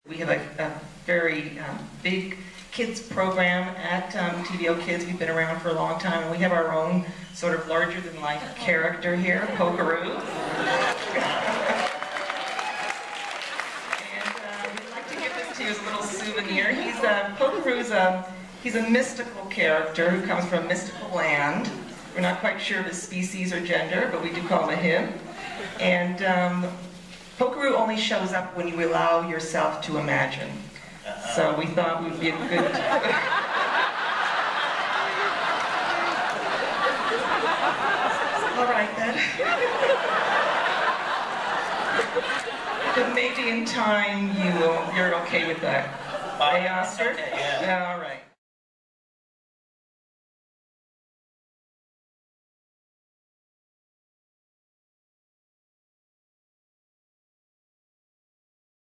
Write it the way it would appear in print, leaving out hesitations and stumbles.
We have a very big kids program at TVO Kids. We've been around for a long time, and we have our own sort of larger-than-life character here, Polkaroo. And we'd like to give this to you as a little souvenir. He's a mystical character who comes from a mystical land. We're not quite sure of his species or gender, but we do call him a him. And Polkaroo only shows up when you allow yourself to imagine. So we thought we'd be a good... All right then. But maybe in time you're okay with that. Hey, Oscar? Okay, yeah. All right.